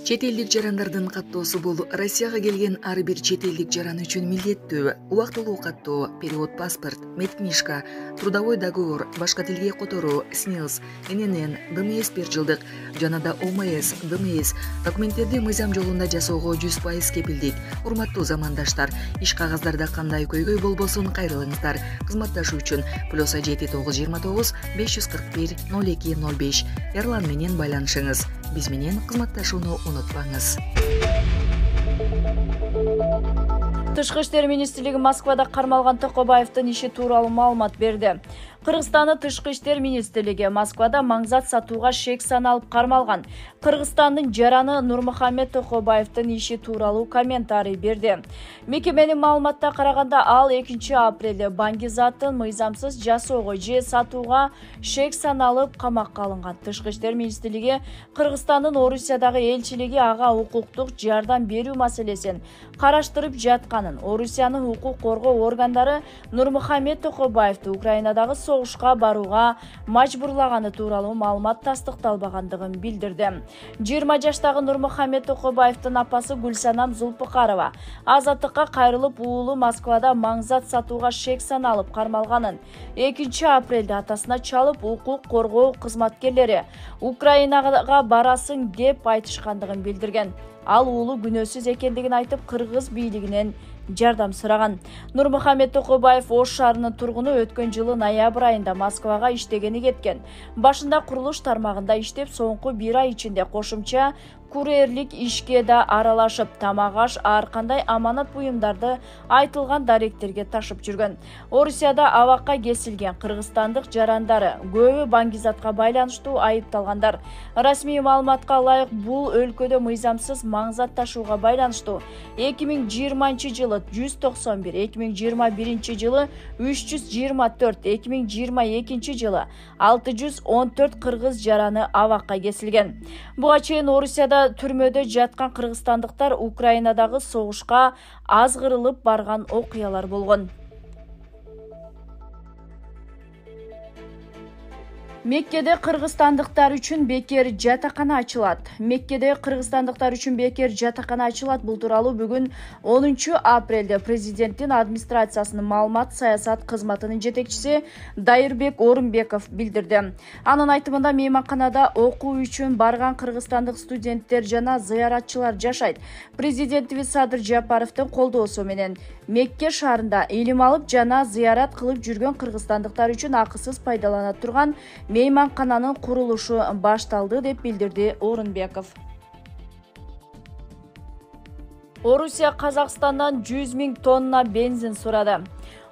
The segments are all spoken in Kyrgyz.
Чет элдик жарандардын каттоосу бул Россияга келген ар бир чет элдик жаран үчүн милдеттүү. Убактылуу каттоо, перевод паспорт, медкнижка, трудовой договор, башка тилге которуу, СНИЛС, ННН, ДМС 1 жылдык жана да ОМС, ДМС документтерди мыйзам жолунда жасоого 100% кепилдик. Урматтуу замандаштар, иш кагаздарда кандай көйгөй болбосун кайрылыңыздар. Кызматташуу үчүн +7 929 541 0205 Эрлан менен байланышыңыз. Биз менен кызматташууну унутпаңыз. Тышкы иштер министрлиги Москвада кармалган Токобаевдин иши тууралуу маалымат берди. Кыргызстандын тышкы иштер министрлиги Москвада маңзат сатууга шек саналып кармалган Кыргызстандын жараны Нурмухамед Токобаевдин иши тууралуу комментарий берди. Мекеменин маалыматына караганда, ал 2 апрелде баңгизаттын мыйзамсыз жасоого же сатууга шек саналып камакка алынган. Тышкы иштер министрлиги Кыргызстандын Орусиядагы элчилиги ага укуктук жардам берүү маселесин караштырып жатканын, Орусиянын укук коргоо органдары Нурмухамед Токобаевди Украинадагы согушка барууга мажбурлаганы тууралуу маалымат тастыкталбагандыгын билдирди. 20 жаштагы Нурмухамед Токобаевдин апасы Гүлсанам Зулпукарова азаттыкка кайрылып, уулу Москвада маңзат сатууга шек саналып кармалганын, 2 апрелде атасына чалып, укук коргоо кызматкерлери Украинага барасын деп айтышкандыгын билдирген. Ал уулу күнөөсүз экендигин айтып, кыргыз бийлигинен жардам сураган. Нурмухамед Токобаев Ош шаарынын тургуну, өткөн жылы ноябрь айында Москвага иштегени кеткен. Башында курулуш тармагында иштеп, соңку 1 ай ичинде кошумча курьерлик ишке да аралашып, тамак-аш, ар кандай аманат буюмдарды айтылган даректерге ташып жүргөн. Орусияда абакка кесилген кыргызстандык жарандары көбү баңгизатка байланыштуу айыпталгандар. Расмий маалыматка ылайык, бул өлкөдө мыйзамсыз маңзат ташууга байланыштуу 2020 жылы 191, 2021 жылы 324, 2022 жылы 614 кыргыз жараны абакка кесилген. Буга чейин Орусияда түрмөдө жаткан кыргызстандыктар Украинадагы согушка азгырылып барган окуялар болгон. Меккеде кыргызстандыктар үчүн бекер жатакана ачылат. Меккеде кыргызстандыктар үчүн бекер жатакана ачылат. Бул тууралуу бүгүн 10 апрелде президенттин администрациясынын маалымат саясат кызматынын жетекчиси Дайырбек Орунбеков билдирди. Анын айтымында, мейманканада окуу үчүн барган кыргызстандык студенттер жана зыяратчылар жашайт. Президентибиз Садыр Жапаровдун колдоосу менен Мекке шаарында илим алып жана зыярат кылып жүргөн кыргызстандыктар үчүн акысыз пайдалана турган мейманкананын курулушу башталды деп билдирди Орунбеков. Орусия Казакстандан 100 000 тонна бензин сурады.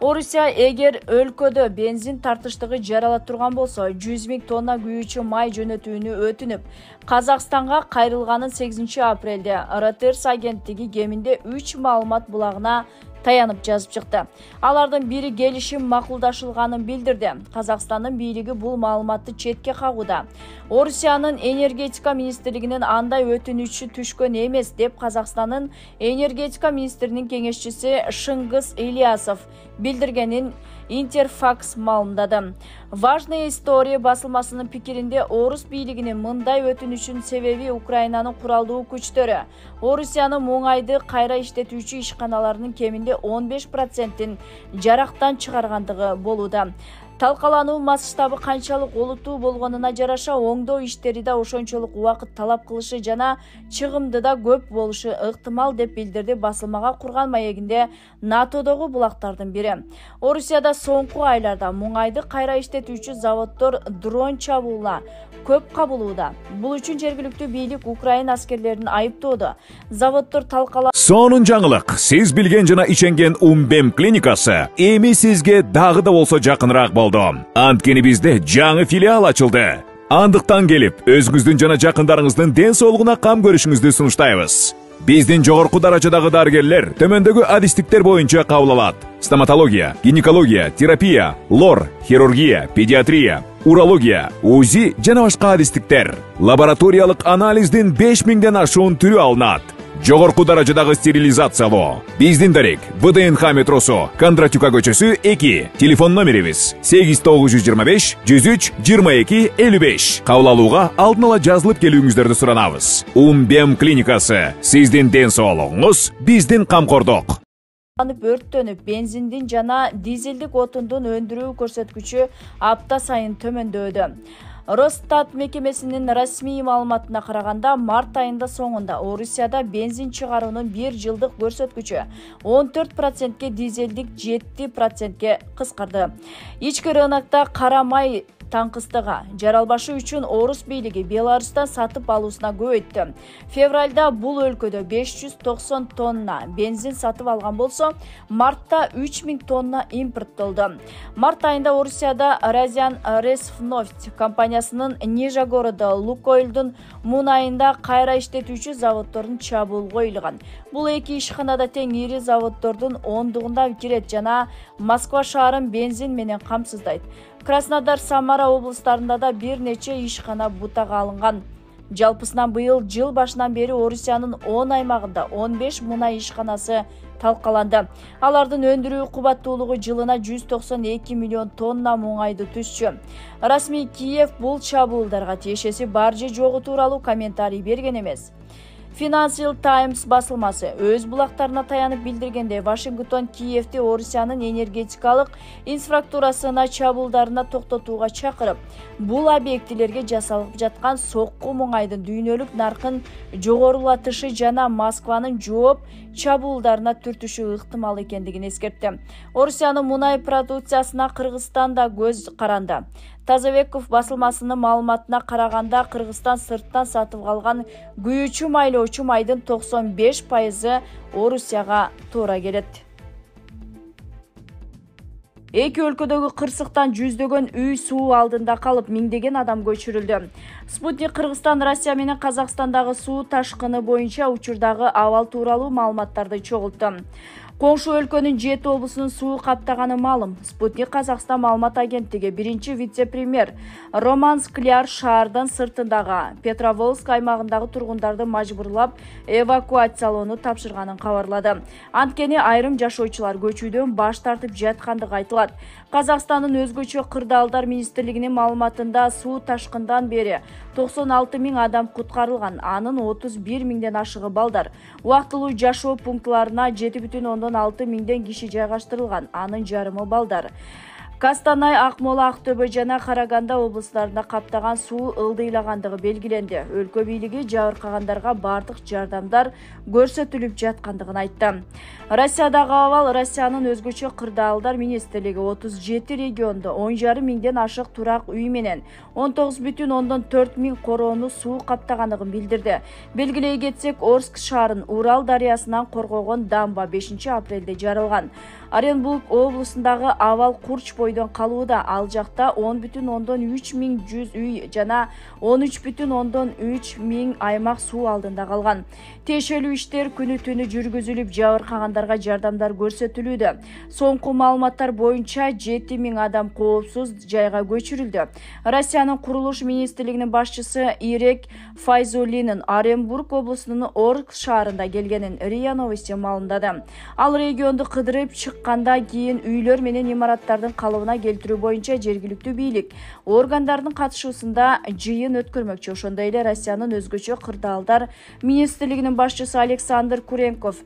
Орусия эгер өлкөдө бензин тартыштыгы жарала турган болсо, 100 000 тонна күйүүчү май жөнөтүүнү өтүнүп, Казакстанга кайрылганын 8 апрелде Reuters агенттиги кеминде 3 маалымат булагына таянып жазып чыкты. Алардын бири келишим макулдашылганын билдирди. Казакстандын бийлиги бул маалыматты четке кагууда. Орусиянын энергетика министрлигинин андай өтүнүчү түшкөн эмес деп Казакстандын энергетика министринин кеңешчиси Шыңгыз Ильясов билдиргенин Интерфакс маалымдады. Важная история басылмасынын пикиринде, орус бийлигинин мындай өтүнүшүнүн себеби Украинанын куралдуу күчтөрү Орусиянын муңайды кайра иштетүүчү ишканаларынын кеминде 15%-ин жарактан чыгаргандыгы болууда. Талкалануу масштабы канчалык олуттуу болгонуна жараша, оңдоо иштери да ошончолук убакыт талап кылышы жана чыгымды да көп болушу ыктымал деп билдирди басылмага курган маегинде НАТОдогу булактардын бири. Орусияда соңку айларда муңайды кайра иштетүүчү заводдор дрон чабуула көп кабылууда. Бул үчүн жергиликтүү бийлик Украина аскерлерин айыптоодо. Заводдор Сонун жаңылык. Сиз билген жана иченген Умбем клиникасы эми сизге дагы да болсо жакыныраак болду. Анткени бизде жаңы филиал ачылды. Андыктан келип, өзүңүздүн жана жакындарыңыздын ден соолугуна кам көрүшүңүздү сунуштайбыз. Биздин жогорку даражадагы дарыгерлер төмөндөгү адистиктер боюнча кабыл алат. Стоматология, гинекология, терапия, лор, хирургия, педиатрия, урология, УЗИ жана башка адистиктер. Лабораториялык анализдин 5000ден ашуун түрү алынат. жогорку даражадагы стерилизациялоо. Биздин дарек ВДНХ метросу, Кондратюка көчөсү 2. Телефон номерибиз 8925 103 22 55. Кабыл алууга алдын ала жазылып келүүңүздөрдү суранабыз. Умбем клиникасы. Сиздин ден соолугуңуз, биздин камкордук. Өрттөнүп, бензиндин жана дизелдик отундун өндүрүү көрсөткүчү апта сайын төмөндөөдө. Росстат мекемесинин расмий маалыматына караганда, март айында соңунда Орусияда бензин чыгаруунун 1 жылдык көрсөткүчү 14%, дизелдик 7%ге кыскарды. Ички рынокто кара май таңкыстыга жаралбашы үчүн Орус бийлиги Беларустан сатып алуусуна көбөйттү. Февралда бул өлкөдө 590 тонна бензин сатып алган болсо, мартта 3000 тонна импорттолду. Март айында Орусияда Разян Ресфнефть компаниясынын Нижегородо Лукойлдун мунайында кайра иштетүүчү заводдордун чабуул коюлган. Бул эки ишканада тең ири заводдордун ондугунда кирет жана Москва шаарын бензин менен камсыздайт. Краснодар, Самара облустарында да бир нече ишкана бутага алынган. Жалпысынан быйыл жыл башынан бери Орусиянын 10 аймагында 15 мунай ишканасы талкаланды. Алардын өндүрүү кубаттуулугу жылына 192 миллион тонна муңайды түшчү. Расмий Киев бул чабуулдарга тиешеси бар же жогу тууралуу комментарий берген эмес. Financial Times басылмасы өз булактарына таянып билдиргенде, Вашингтон Киевти Орусиянын энергетикалык инфраструктурасына чабуулдарына токтотууга чакырып, бул объектилерге жасалып жаткан сокку муңайдын дүйнөлүк наркын жогорулатышы жана Москванын жооп чабуулдарына түртүшү ыктымал экендигин эскертти. Орусиянын мунай продукциясына Кыргызстан да көз каранды. Тазабеков басылмасынын маалыматына караганда, Кыргызстан сырттан сатып алган күйүүчү майлоочу майдын 95% Орусияга туура келет. Эки өлкөдөгү кырсыктан жүздөгөн үй суу алдында калып, миңдеген адам көчүрүлдү. Спутник Кыргызстан Россия менен Казакстандагы суу ташкыны боюнча учурдагы абал тууралуу маалыматтарды чогултту. Коңшу өлкөнүн 7 облусунун суу каптаганы маалым. Спутник Казакстан маалымат агенттиги биринчи вице-премьер Роман Скляр шаардан сыртындагы Петроволск аймагындагы тургундарды мажбурлап эвакуациялоону тапшырганын кабарлады. Анткени айрым жашоочулар көчүүдөн баш тартып жаткандыгы айтылат. Казакстандын өзгөчө кырдаалдар министрлигинин маалыматында суу ташкындан бери 96 000 адам куткарылган, анын 31 000ден ашыгы балдар. Убактылуу жашоо пунктларына 7,6 миңден киши жайгаштырылган, анын жарымы балдар. Костанай, Акмола, Актөбө жана Караганда облустарында каптаган суу ылдыйлагандыгы белгиленди. Өлкө бийлиги жабыркагандарга бардык жардамдар көрсөтүлүп жаткандыгын айтты. Россиядагы абал Россиянын өзгөчө кырдаалдар министрлиги 37 региондо 10,5 миңден ашык турак үй менен 19,4 миң короону суу каптаганын билдирди. Белгилей кетсек, Орск шаарын Урал дарыясынан коргогон дамба 5 апрелде жарылган. Оренбург облусундагы абал Курч бойдон калууда. Ал жакта 10,3 миң 100 үй жана 13,3 миң аймак суу алдында калган. Тиешелүү иштер күнү түнү жүргүзүлүп, жабыркагандарга жардамдар көрсөтүлүүдө. Соңку маалыматтар боюнча 7 миң адам коопсуз жайга көчүрүлдү. Россиянын курулуш министрлигинин башчысы Ирек Файзуллинин Оренбург облусунун Орск шаарында келгенин РИА Новости маалымдады. Ал регионду кыдырып чыкканда кийин үйлөр менен имараттардын калыбына келтирүү боюнча жергиликтүү бийлик органдарынын катышуусунда жыйын өткөрмөкчү. Ошондой эле Россиянын өзгөчө кырдаалдар министрлигинин башчысы Александр Куренков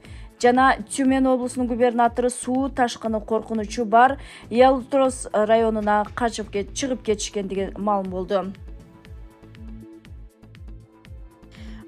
жана Тюмень облусунун губернатору суу ташкыны коркунучу бар Ялуторовск районуна чыгып кетишкендиги маалым болду.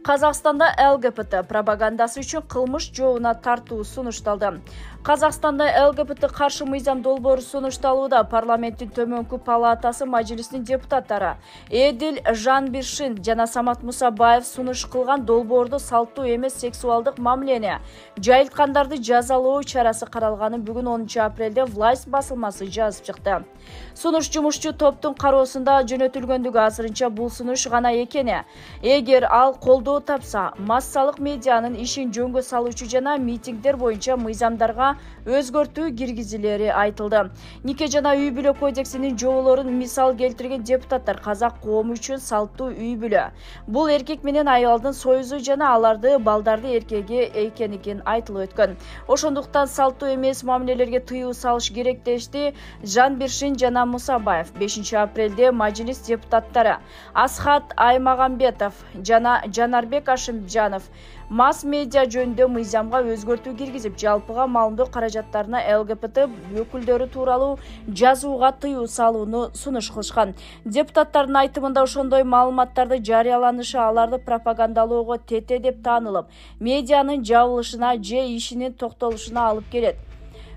Казакстанда ЛГБТ пропагандасы үчүн кылмыш жообуна тартуу сунушталды. Казакстанда ЛГБТ каршы мыйзам долбоору сунушталууда. Парламенттин төмөнкү палатасы мажлисинин депутаттары Эдил Жанбиршин жана Самат Мусабаев сунуш кылган долбоордо салттуу эмес сексуалдык мамилени жайылткандарды жазалоо чарасы каралганын бүгүн 10 апрелде Власть басылмасы жазып чыкты. Сунуш жумушчу топтун кароосунда жөнөтүлгөндүгү азырынча бул сунуш гана экени. Эгер ал колдоо жолу тапса, массалык медианын ишин жөнгө салуучу жана митингдер боюнча мыйзамдарга өзгөртүү киргизилери айтылды. Нике жана үй бүлө кодексинин жоболорун мисал келтирген депутаттар казак коому үчүн салттуу үй бүлө бул эркек менен аялдын союзу жана аларды балдарды эркеги экенин айтылып өткөн. Ошондуктан салттуу эмес мамилелерге тыюу салыш керек дешти Жанбиршин жана Мусабаев. 5 апрелде мажилис депутаттары Асхат Аймагамбетов жана Жанарбек Ашимжанов масс медиа жөнүндө мыйзамга өзгөртүү киргизип, жалпыга маалымдоо каражаттарына ЛГБТ өкүлдөрү тууралуу жазууга тыюу салууну сунуш кылышкан. Депутаттардын айтымында ошондой маалыматтарды жарыяланышы аларды пропагандалоого тете деп таанылып, медианын жабылышына же ишинин токтолушуна алып келет.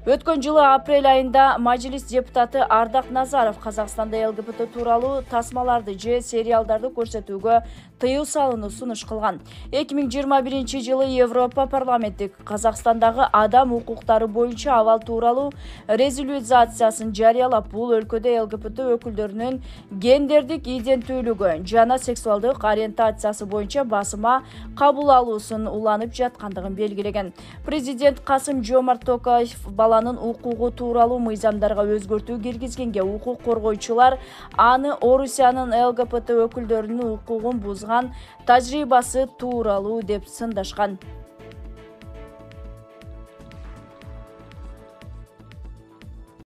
Өткөн жылы апрель айында мажилис депутаты Ардак Назаров Казакстанда ЛГБТ тууралуу тасмаларды же сериалдарды көрсөтүүгө тыюу салууну сунуш кылган. 2021 жылы Европа парламенти Казакстандагы адам укуктары боюнча абал тууралуу резолюциясын жарыялап, бул өлкөдө ЛГБТ өкүлдөрүнүн гендердик иденттүүлүгү жана сексуалдык ориентациясы боюнча басыма кабыл алуусун уланып жаткандыгын белгилеген. Президент Касым-Жомарт Токаев баланын укугу тууралуу мыйзамдарга өзгөртүү киргизгенге укук коргоочулар аны Орусиянын ЛГБТ өкүлдөрүнүн укугун бузган тажрыйбасы тууралуу деп сындашкан.